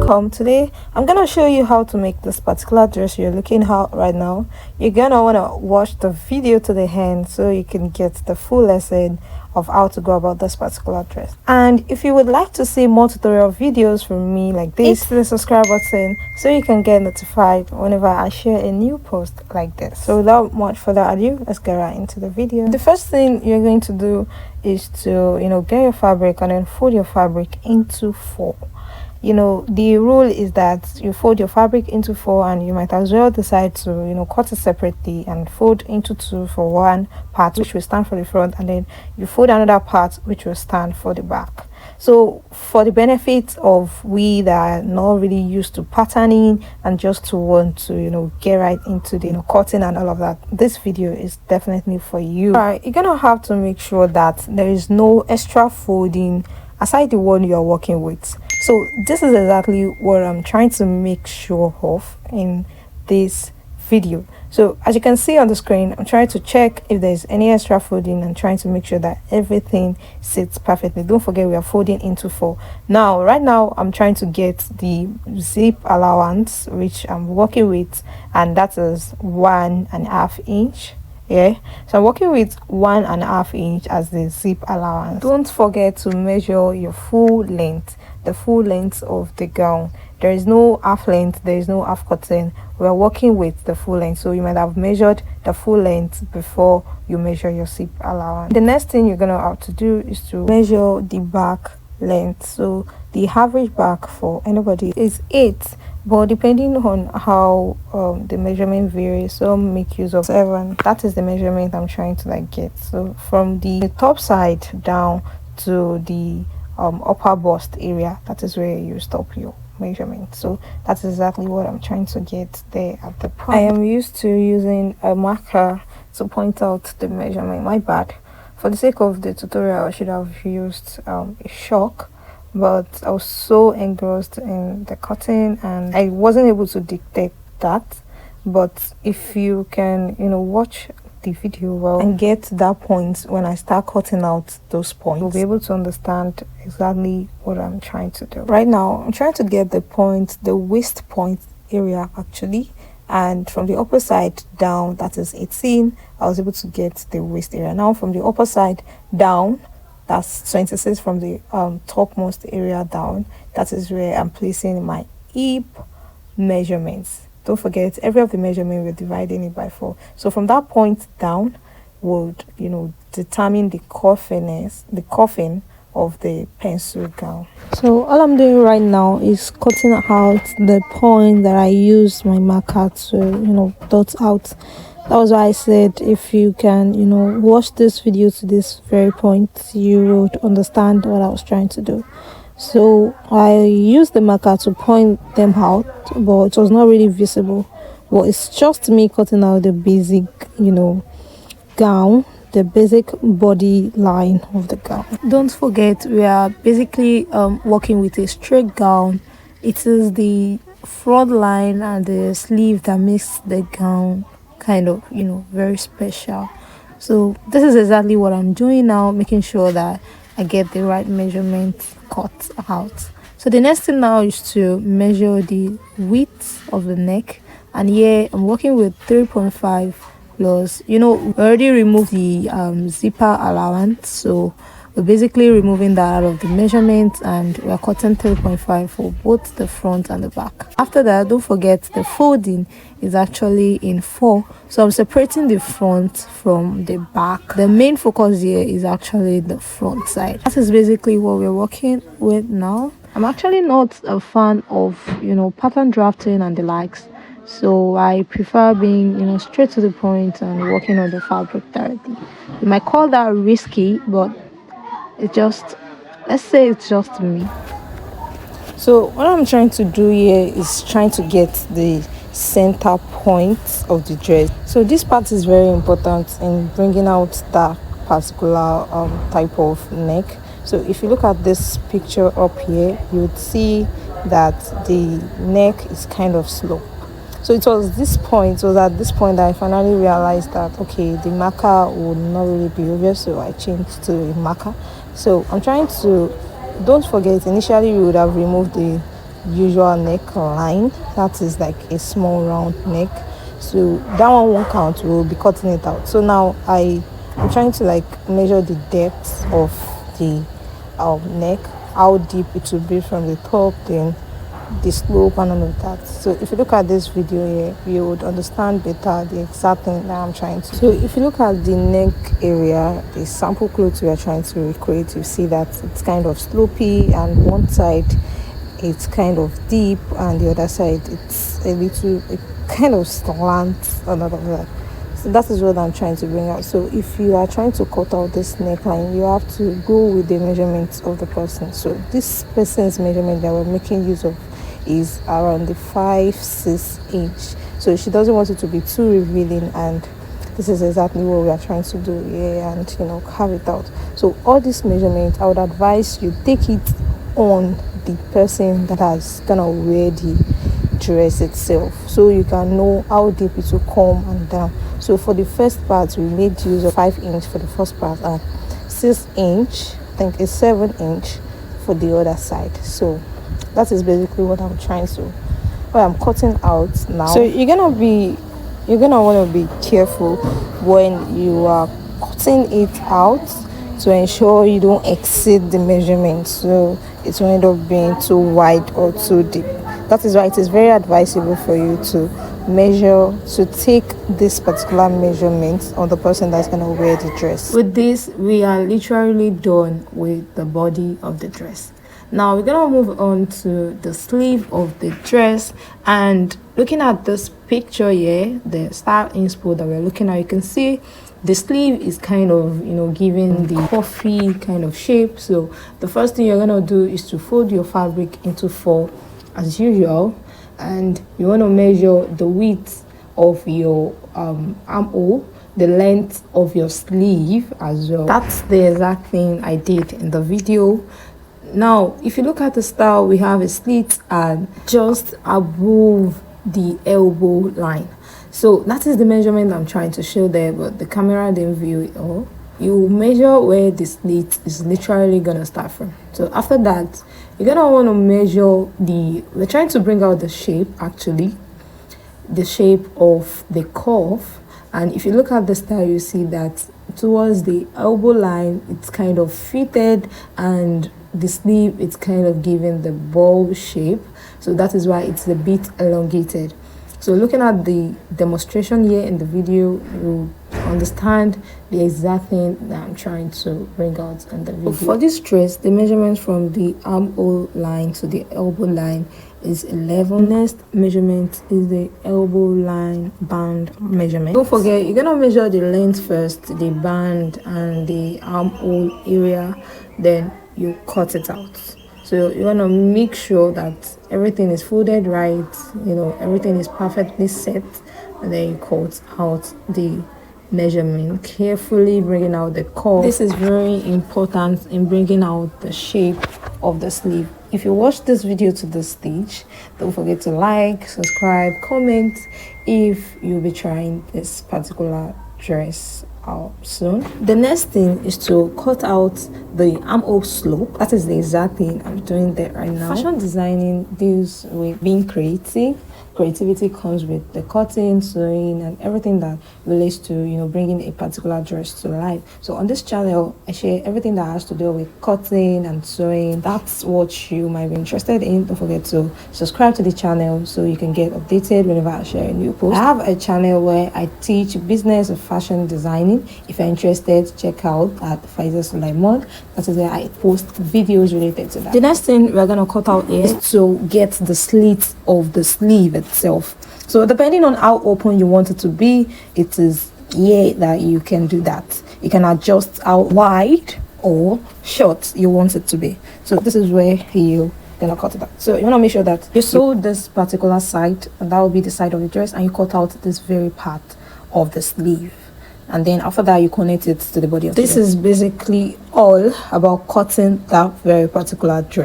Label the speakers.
Speaker 1: welcome. Today I'm gonna show you how to make this particular dress you're looking at right now. You're gonna want to watch the video to the end so you can get the full lesson of how to go about this particular dress. And if you would like to see more tutorial videos from me like this, hit the subscribe button so you can get notified whenever I share a new post like this. So without much further ado, let's get right into the video. The first thing you're going to do is to get your fabric and then fold your fabric into four. The rule is that you fold your fabric into four, and you might as well decide to cut it separately and fold into two for one part, which will stand for the front, and then you fold another part which will stand for the back. So for the benefit of we that are not really used to patterning and just to want to get right into the cutting and all of that, this video is definitely for you. All right, you're gonna have to make sure that there is no extra folding aside the one you're working with. So this is exactly what I'm trying to make sure of in this video. So as you can see on the screen, I'm trying to check if there's any extra folding and trying to make sure that everything sits perfectly. Don't forget we are folding into four. Now right now I'm trying to get the zip allowance which I'm working with, and that is 1.5 inch. So I'm working with 1.5 inch as the zip allowance. Don't forget to measure your full length, the full length of the gown. There is no half length, there is no half cutting. We are working with the full length, so you might have measured the full length before you measure your zip allowance. The next thing you're gonna have to do is to measure the back length. So the average back for anybody is 8, but depending on how the measurement varies, some make use of 7. That is the measurement I'm trying to get. So from the top side down to the upper bust area, that is where you stop your measurement. So that's exactly what I'm trying to get there at the point. I am used to using a marker to point out the measurement. My bad. For the sake of the tutorial, I should have used a chalk, but I was so engrossed in the cutting and I wasn't able to dictate that. But if you can watch the video well and get to that point when I start cutting out those points, you'll be able to understand exactly what I'm trying to do. Right now I'm trying to get the point, the waist point area actually, and from the upper side down, that is 18, I was able to get the waist area. Now from the upper side down, that's 26, from the topmost area down, that is where I'm placing my hip measurements. Don't forget, every of the measurement we're dividing it by 4. So from that point down would determine the coffin of the pencil gown. So all I'm doing right now is cutting out the point that I used my marker to dot out. That was why I said if you can watch this video to this very point, you would understand what I was trying to do. So I used the marker to point them out, but it was not really visible. Well, it's just me cutting out the basic gown, the basic body line of the gown. Don't forget, we are basically working with a straight gown. It is the front line and the sleeve that makes the gown kind of very special. So this is exactly what I'm doing now, making sure that I get the right measurement cut out. So the next thing now is to measure the width of the neck, and here I'm working with 3.5 plus we already removed the zipper allowance, so we're basically removing that out of the measurement, and we're cutting 3.5 for both the front and the back. After that, don't forget the folding is actually in 4, so I'm separating the front from the back. The main focus here is actually the front side. That is basically what we're working with now. I'm actually not a fan of pattern drafting and the likes, so I prefer being straight to the point and working on the fabric directly. You might call that risky, but let's say it's just me. So what I'm trying to do here is trying to get the center point of the dress. So this part is very important in bringing out that particular type of neck. So if you look at this picture up here, you would see that the neck is kind of sloped. So it was at this point that I finally realized that okay, the marker would not really be obvious, so I changed to a marker. So I'm trying to, don't forget, initially we would have removed the usual neckline. That is like a small round neck, so that one won't count. We'll be cutting it out. So now I'm trying to like measure the depth of the neck, how deep it will be from the top, then the slope and all of that. So if you look at this video here, you would understand better the exact thing that I'm trying to. So if you look at the neck area, the sample clothes we are trying to recreate, you see that it's kind of slopey, and one side it's kind of deep and the other side it's a little, it kind of slant and all of that. So that is what I'm trying to bring out. So if you are trying to cut out this neckline, you have to go with the measurements of the person. So this person's measurement that we're making use of is around the 5-6 inch. So she doesn't want it to be too revealing, and this is exactly what we are trying to do here, and have it out. So all these measurements, I would advise you take it on the person that is gonna wear the dress itself, so you can know how deep it will come and down. So for the first part, we made use of 5 inch for the first part and 6 inch, I think it's 7 inch for the other side. So that is basically what I'm cutting out now. So you're gonna want to be careful when you are cutting it out to ensure you don't exceed the measurement, so it will end up being too wide or too deep. That is why it is very advisable for you to take this particular measurement on the person that's going to wear the dress. With this, we are literally done with the body of the dress. Now we're gonna move on to the sleeve of the dress, and looking at this picture here, the style inspo that we're looking at, you can see the sleeve is kind of giving the puffy kind of shape. So the first thing you're gonna do is to fold your fabric into 4 as usual, and you want to measure the width of your armhole, the length of your sleeve as well. That's the exact thing I did in the video. Now if you look at the style, we have a slit and just above the elbow line. So that is the measurement I'm trying to show there, but the camera didn't view it all. You measure where the slit is literally gonna start from. So after that, you're gonna want to measure we're trying to bring out the shape, actually the shape of the cuff. And if you look at the style, you see that towards the elbow line it's kind of fitted, and the sleeve it's kind of giving the bowl shape, so that is why it's a bit elongated. So looking at the demonstration here in the video, you understand the exact thing that I'm trying to bring out in the video. For this dress, the measurement from the armhole line to the elbow line is 11. Next measurement is the elbow line band measurement. Don't forget, you're gonna measure the length first, the band and the armhole area, then you cut it out. So you want to make sure that everything is folded right, everything is perfectly set, and then you cut out the measurement, carefully bringing out the curve. This is very important in bringing out the shape of the sleeve. If you watch this video to this stage, don't forget to like, subscribe, comment if you'll be trying this particular dress out soon. The next thing is to cut out the armhole slope. That is the exact thing I'm doing there right now. Fashion designing deals with being creative. Creativity comes with the cutting, sewing, and everything that relates to bringing a particular dress to life. So on this channel, I share everything that has to do with cutting and sewing. That's what you might be interested in. Don't forget to subscribe to the channel so you can get updated whenever I share a new post. I have a channel where I teach business of fashion designing. If you're interested, check out at Faiza Sulaimon. That is where I post videos related to that. The next thing we're gonna cut out is to get the slit of the sleeve itself. So depending on how open you want it to be, it is here that you can do that. You can adjust how wide or short you want it to be. So this is where you gonna cut it out. So you want to make sure that you sew this particular side, and that will be the side of the dress, and you cut out this very part of the sleeve, and then after that you connect it to the body of the dress. This is basically all about cutting that very particular dress.